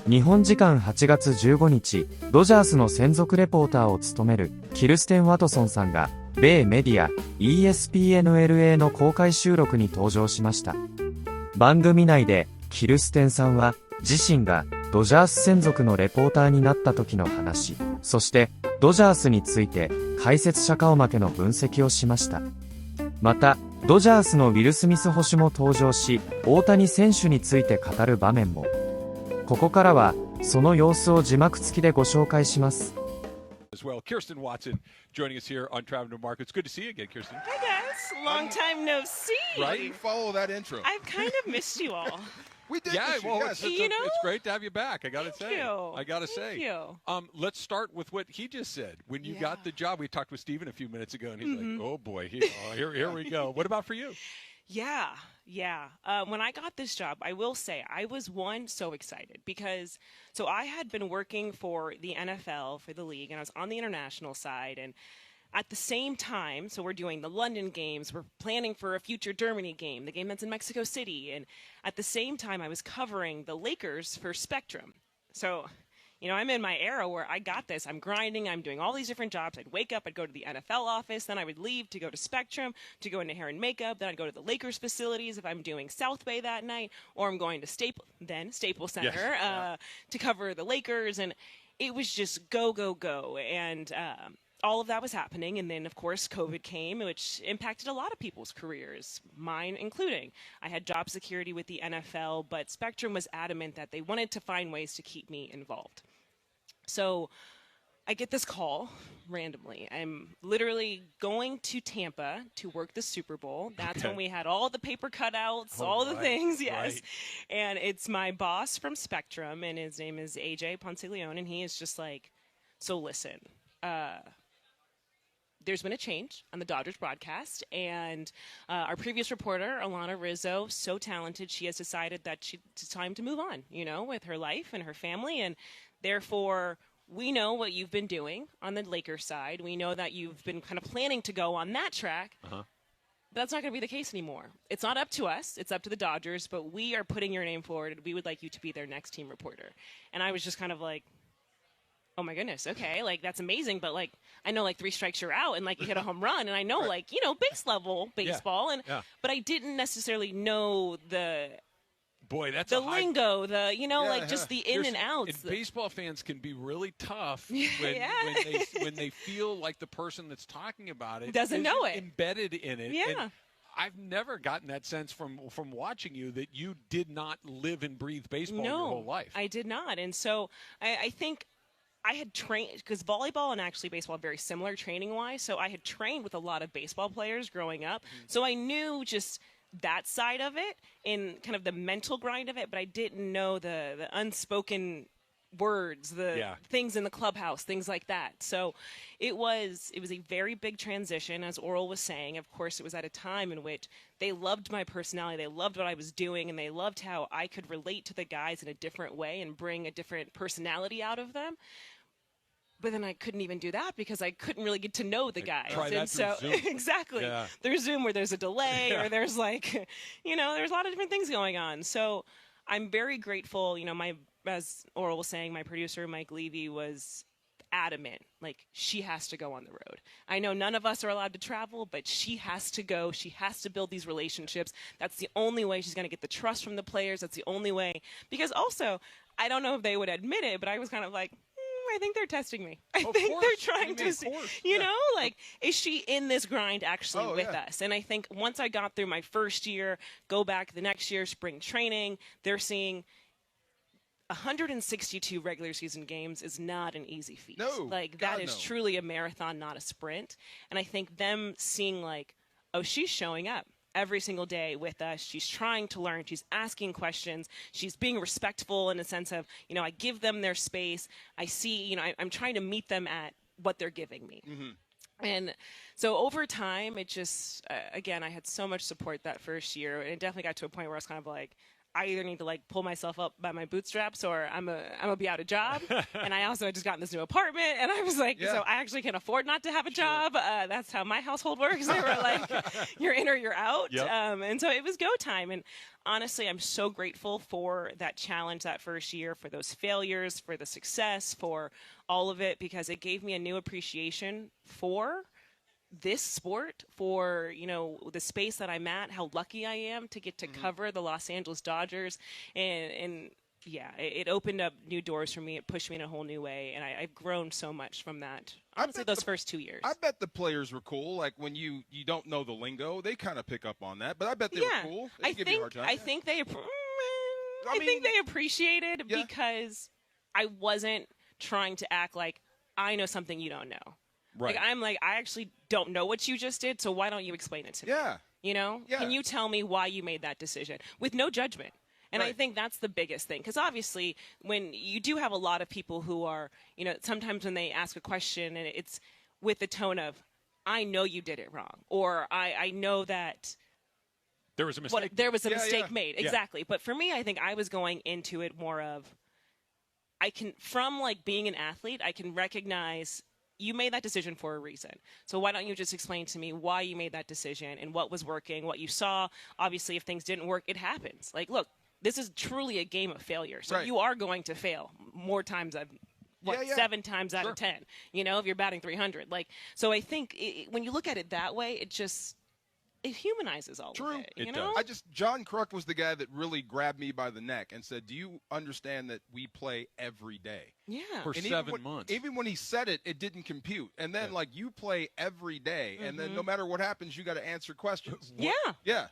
日本時間8月15日、ドジャースの専属レポーターを務めるキルステン・ワトソンさんが、米メディア ESPNLA の公開収録に登場しました。番組内で、キルステンさんは、自身がドジャース専属のレポーターになった時の話、そしてドジャースについて解説者顔負けの分析をしました。また、ドジャースのウィル・スミス捕手も登場し、大谷選手について語る場面も。ここからは、その様子を字幕付きでご紹介します。As well, Kirsten Watson joining us here on Traveling to Markets. Good to see you again, Kirsten. Hi guys, long time no see. Right? You follow that intro. I've kind of missed you all. We did. Yeah, miss you, well, yes. it's great to have you back. I gotta say. You. I gotta say. Thank you. Let's start with what he just said. When you got the job, we talked with Steven a few minutes ago, and he's like, "Oh boy, here we go." What about for you? Yeah. When I got this job, I will say I was so excited because I had been working for the NFL, for the league, and I was on the international side. And at the same time, so we're doing the London games, we're planning for a future Germany game, the game that's in Mexico City. And at the same time, I was covering the Lakers for Spectrum. So, I'm in my era where I got this. I'm grinding. I'm doing all these different jobs. I'd wake up. I'd go to the NFL office. Then I would leave to go to Spectrum, to go into hair and makeup. Then I'd go to the Lakers facilities if I'm doing South Bay that night. Or I'm going to Staples Center to cover the Lakers. And it was just go, go, go. And all of that was happening. And then, of course, COVID came, which impacted a lot of people's careers, mine including. I had job security with the NFL, but Spectrum was adamant that they wanted to find ways to keep me involved. So I get this call randomly. I'm literally going to Tampa to work the Super Bowl. That's when we had all the paper cutouts, all the things, yes. Right. And it's my boss from Spectrum, and his name is AJ Ponce-Leon, and he is just like, so listen, there's been a change on the Dodgers broadcast, and our previous reporter, Alana Rizzo, so talented, she has decided that it's time to move on, with her life and her family, and therefore, we know what you've been doing on the Lakers side. We know that you've been kind of planning to go on that track. But that's not going to be the case anymore. It's not up to us. It's up to the Dodgers, but we are putting your name forward, and we would like you to be their next team reporter. And I was just kind of like, oh my goodness, okay, that's amazing, but I know 3 strikes you're out, and you hit a home run, and I know base level baseball, but I didn't necessarily know the lingo, just the in and outs. And baseball fans can be really tough when they feel like the person that's talking about it doesn't know it, embedded in it. Yeah. And I've never gotten that sense from watching you that you did not live and breathe baseball your whole life. I did not, and so I think I had trained, because volleyball and actually baseball are very similar training-wise, so I had trained with a lot of baseball players growing up, so I knew just that side of it and kind of the mental grind of it, but I didn't know the unspoken words, the things in the clubhouse, things like that. So it was a very big transition, as Oral was saying. Of course, it was at a time in which they loved my personality, they loved what I was doing, and they loved how I could relate to the guys in a different way and bring a different personality out of them. But then I couldn't even do that because I couldn't really get to know the guys. And so exactly. Yeah. There's Zoom where there's a delay or there's there's a lot of different things going on. So I'm very grateful. As Oral was saying, my producer, Mike Levy, was adamant. She has to go on the road. I know none of us are allowed to travel, but she has to go. She has to build these relationships. That's the only way she's going to get the trust from the players. That's the only way. Because also, I don't know if they would admit it, but I was kind of like, I think they're testing me. I think they're trying to see, is she in this grind actually with us? And I think once I got through my first year, go back the next year, spring training, they're seeing 162 regular season games is not an easy feat. No. That is truly a marathon, not a sprint. And I think them seeing oh, she's showing up every single day with us. She's trying to learn. She's asking questions. She's being respectful in a sense of, I give them their space. I see, I'm trying to meet them at what they're giving me. And so over time, it just, again, I had so much support that first year. And it definitely got to a point where I was kind of like, I either need to like pull myself up by my bootstraps or I'm gonna be out of job. And I also had just gotten this new apartment, and I was like, so I actually can afford not to have a job. That's how my household works. They were like, you're in or you're out. Yep. And so it was go time. And honestly, I'm so grateful for that challenge that first year, for those failures, for the success, for all of it, because it gave me a new appreciation for this sport, for, you know, the space that I'm at, how lucky I am to get to cover the Los Angeles Dodgers. And yeah, it opened up new doors for me. It pushed me in a whole new way. And I've grown so much from that. Honestly, those first 2 years. I bet the players were cool. Like when you don't know the lingo, they kind of pick up on that. But I bet they were cool. They give you a hard time. I think they appreciated because I wasn't trying to act like I know something you don't know. Right. Like, I'm like, I actually don't know what you just did, so why don't you explain it to me? Yeah. You know? Yeah. Can you tell me why you made that decision? With no judgment. And I think that's the biggest thing. Because obviously, when you do have a lot of people who are, you know, sometimes when they ask a question, and it's with the tone of, I know you did it wrong. Or I know that there was a mistake. there was a mistake made. Yeah. Exactly. But for me, I think I was going into it more of, from like being an athlete, I can recognize you made that decision for a reason. So why don't you just explain to me why you made that decision and what was working, what you saw? Obviously, if things didn't work, it happens. Like, look, this is truly a game of failure. So you are going to fail more times than 7 times out of 10, you know, if you're batting 300. Like, so I think when you look at it that way, it humanizes all of it. You know? John Kruk was the guy that really grabbed me by the neck and said, do you understand that we play every day? Yeah. For 7 months. Even when he said it, it didn't compute. And then, like, you play every day, and then no matter what happens, you got to answer questions. Yeah.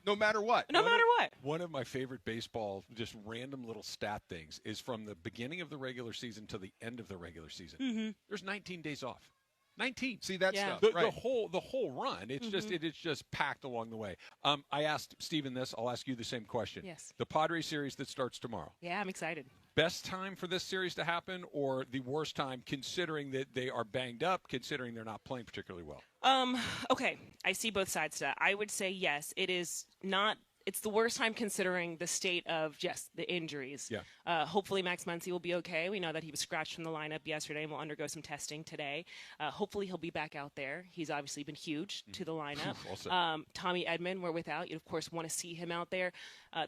No matter what. No matter what. One of my favorite baseball, just random little stat things is from the beginning of the regular season to the end of the regular season. There's 19 days off. 19. See that stuff. The whole run. It's just packed along the way. I asked Stephen this. I'll ask you the same question. Yes. The Padres series that starts tomorrow. Yeah, I'm excited. Best time for this series to happen, or the worst time, considering that they are banged up, considering they're not playing particularly well? Okay, I see both sides to that. I would say yes. It is not. It's the worst time considering the state of, the injuries. Yeah. Hopefully Max Muncy will be okay. We know that he was scratched from the lineup yesterday and will undergo some testing today. Hopefully he'll be back out there. He's obviously been huge to the lineup. Tommy Edman, we're without. You, of course, want to see him out there.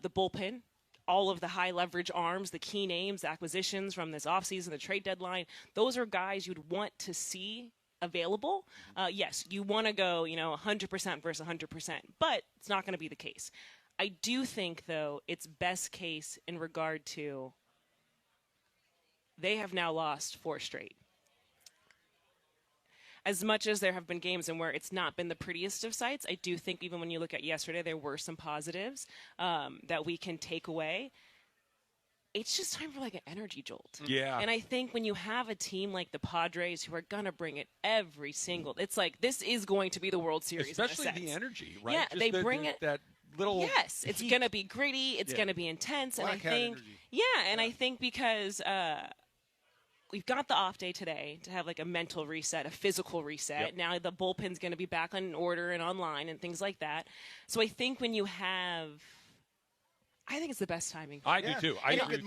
The bullpen, all of the high-leverage arms, the key names, acquisitions from this offseason, the trade deadline, those are guys you'd want to see available. Yes, you want to go, 100% versus 100%, but it's not going to be the case. I do think, though, it's best case in regard to they have now lost 4 straight. As much as there have been games in where it's not been the prettiest of sights, I do think even when you look at yesterday, there were some positives that we can take away. It's just time for like an energy jolt. Yeah. And I think when you have a team like the Padres who are going to bring it every single, it's like this is going to be the World Series. Especially the energy, right? Yeah, they bring it. That little. Yes, it's going to be gritty. It's going to be intense. And I think, I think because we've got the off day today to have like a mental reset, a physical reset. Yep. Now the bullpen's going to be back on order and online and things like that. So I think when you have, I think it's the best timing. I do too. I agree.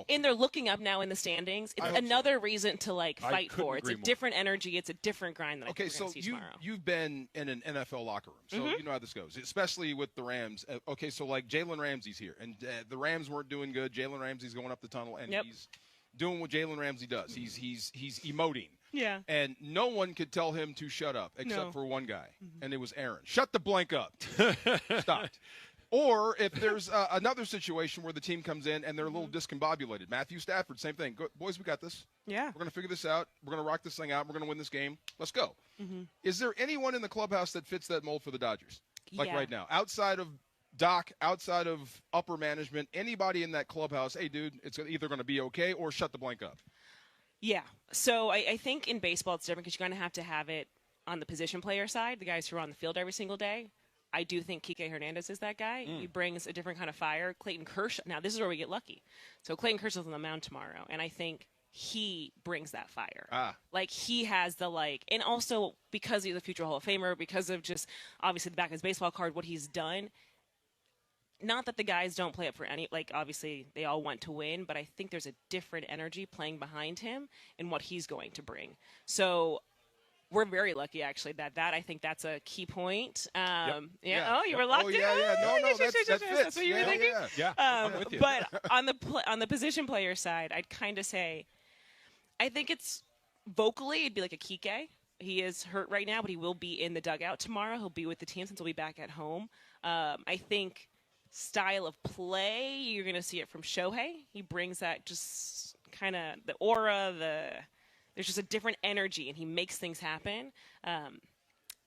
And they're looking up now in the standings. It's another reason to like fight for. It's a different energy. It's a different grind that I think we're going to see tomorrow. You've been in an NFL locker room, so you know how this goes, especially with the Rams. Okay, so like Jalen Ramsey's here, and the Rams weren't doing good. Jalen Ramsey's going up the tunnel, and he's doing what Jalen Ramsey does. He's emoting. Yeah. And no one could tell him to shut up except for one guy, and it was Aaron. Shut the blank up. Stop. Or if there's another situation where the team comes in and they're a little discombobulated. Matthew Stafford, same thing. Boys, we got this. Yeah. We're going to figure this out. We're going to rock this thing out. We're going to win this game. Let's go. Is there anyone in the clubhouse that fits that mold for the Dodgers? Like right now? Outside of Doc, outside of upper management, anybody in that clubhouse, hey, dude, it's either going to be okay or shut the blank up. Yeah. So I think in baseball it's different because you're going to have it on the position player side, the guys who are on the field every single day. I do think Kike Hernandez is that guy. He brings a different kind of fire. Clayton Kershaw. Now, this is where we get lucky. So Clayton Kershaw's on the mound tomorrow, and I think he brings that fire. Like, he has the, and also because he's a future Hall of Famer, because of just, obviously, the back of his baseball card, what he's done, not that the guys don't play up for any, like, obviously they all want to win, but I think there's a different energy playing behind him and what he's going to bring. So we're very lucky, actually, that I think that's a key point. Yeah. Oh, you were locked in? Yeah. No, that fits. That's what you were thinking? Yeah. I'm with you. But on the position player side, I'd kind of say, I think it's vocally, it'd be like a Kike. He is hurt right now, but he will be in the dugout tomorrow. He'll be with the team since he'll be back at home. I think style of play, you're going to see it from Shohei. He brings that just kind of the aura, there's just a different energy, and he makes things happen.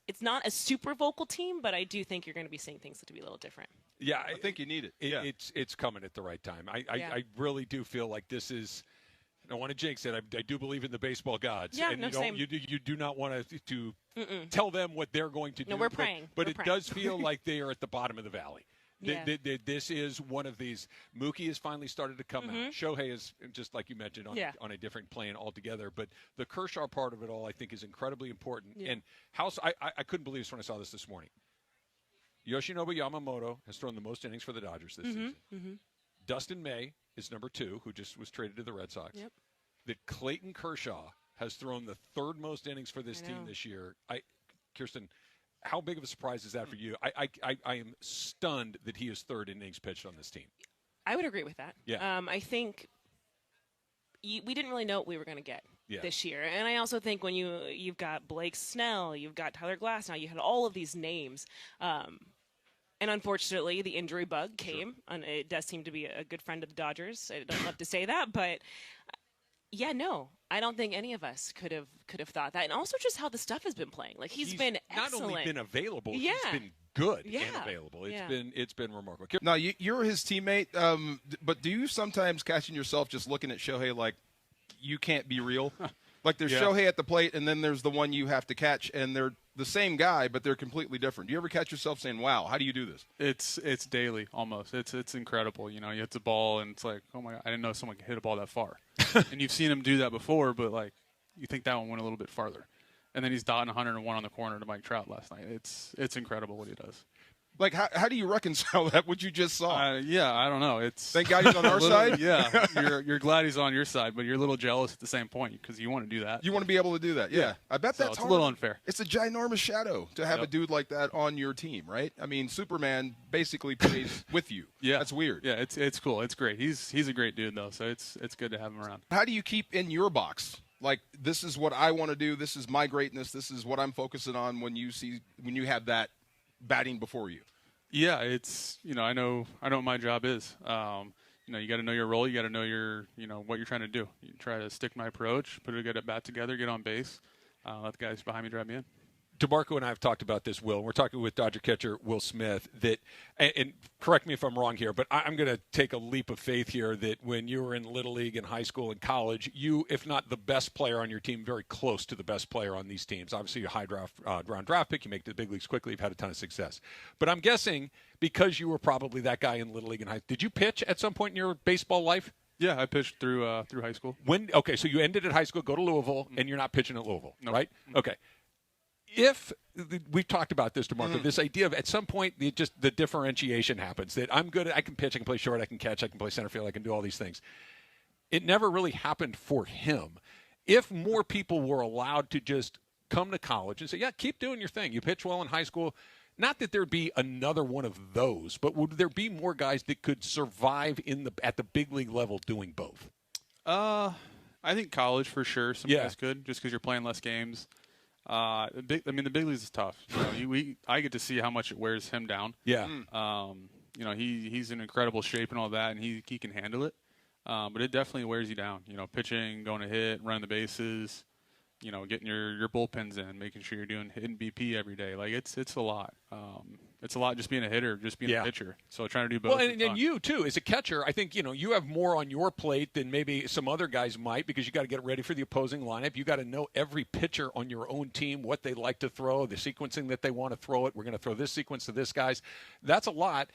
It's not a super vocal team, but I do think you're going to be seeing things that will be a little different. Yeah, I think you need it. It's coming at the right time. I really do feel like this is. I don't want to jinx it. I do believe in the baseball gods. Yeah, and no, same. You do not want to tell them what they're going to do. No, we're praying. But we're it praying. does feel like they are at the bottom of the valley. Yeah. This is one of these. Mookie has finally started to come out. Shohei is, just like you mentioned, on a different plane altogether. But the Kershaw part of it all, I think, is incredibly important. Yeah. And I couldn't believe this when I saw this morning. Yoshinobu Yamamoto has thrown the most innings for the Dodgers this season. Dustin May is number 2, who just was traded to the Red Sox. Yep. That Clayton Kershaw has thrown the 3rd most innings for this team this year. Kirsten, how big of a surprise is that for you? I am stunned that he is 3rd innings pitched on this team. I would agree with that. Yeah. I think we didn't really know what we were going to get this year. And I also think when you've got Blake Snell, you've got Tyler Glass now, you had all of these names. And unfortunately, the injury bug came. And it does seem to be a good friend of the Dodgers. I don't love to say that, but I don't think any of us could have thought that. And also just how the stuff has been playing. Like he's been excellent. Not only been available, he's been good and available. It's been remarkable. Now you're his teammate, but do you sometimes catching yourself just looking at Shohei like you can't be real? Like there's Shohei at the plate, and then there's the one you have to catch, and they're the same guy, but they're completely different. Do you ever catch yourself saying, "Wow, how do you do this?" It's daily almost. It's incredible. You hit the ball, and it's like, oh my God, I didn't know someone could hit a ball that far. And you've seen him do that before, but like you think that one went a little bit farther. And then he's dotting 101 on the corner to Mike Trout last night. It's incredible what he does. Like, how do you reconcile that, what you just saw? I don't know. Thank God he's on our side? Yeah, you're glad he's on your side, but you're a little jealous at the same point because you want to do that. You want to be able to do that, yeah. I bet that's it's hard. A little unfair. It's a ginormous shadow to have a dude like that on your team, right? I mean, Superman basically plays with you. Yeah. That's weird. Yeah, it's cool. It's great. He's a great dude, though, so it's good to have him around. How do you keep in your box? Like, this is what I want to do. This is my greatness. This is what I'm focusing on when you have that batting before you. Yeah, it's I know what my job is. You got to know your role. You got to know what you're trying to do. You try to stick my approach, put a good at bat together, get on base, let the guys behind me drive me in. DeMarco and I have talked about this, Will. We're talking with Dodger catcher Will Smith. And correct me if I'm wrong here, but I'm going to take a leap of faith here that when you were in Little League and high school and college, you, if not the best player on your team, very close to the best player on these teams. Obviously, you're a high-round draft pick. You make it to the big leagues quickly. You've had a ton of success. But I'm guessing because you were probably that guy in Little League and high school, did you pitch at some point in your baseball life? Yeah, I pitched through high school. Okay, so you ended at high school, go to Louisville, and you're not pitching at Louisville, right? Okay. If we've talked about this, DeMarco, this idea of at some point the differentiation happens that I'm good at, I can pitch, I can play short, I can catch, I can play center field, I can do all these things. It never really happened for him. If more people were allowed to just come to college and say, yeah, keep doing your thing. You pitch well in high school. Not that there'd be another one of those, but would there be more guys that could survive at the big league level doing both? I think college for sure. Some guys could, just because you're playing less games. The big leagues is tough. I get to see how much it wears him down. Yeah. He's in incredible shape and all that, and he can handle it. But it definitely wears you down. Pitching, going to hit, running the bases, getting your bullpens in, making sure you're hitting BP every day. Like it's a lot. It's a lot just being a hitter, just being a pitcher. So trying to do both. Well, and you too, as a catcher, I think you have more on your plate than maybe some other guys might because you got to get ready for the opposing lineup. You got to know every pitcher on your own team, what they like to throw, the sequencing that they want to throw it. We're going to throw this sequence to this guys. That's a lot,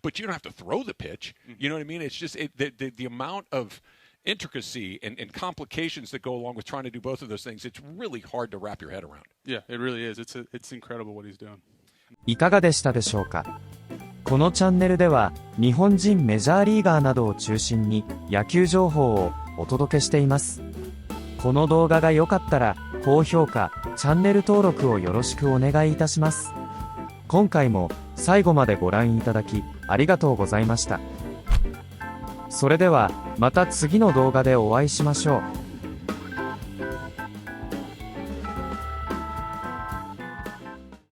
but you don't have to throw the pitch. You know what I mean? It's just the amount of intricacy and complications that go along with trying to do both of those things. It's really hard to wrap your head around. Yeah, it really is. It's incredible what he's doing. いかがでしたでしょうか。このチャンネルでは日本人メジャーリーガーなどを中心に野球情報をお届けしています。この動画が良かったら高評価、チャンネル登録をよろしくお願いいたします。今回も最後までご覧いただきありがとうございました。それではまた次の動画でお会いしましょう。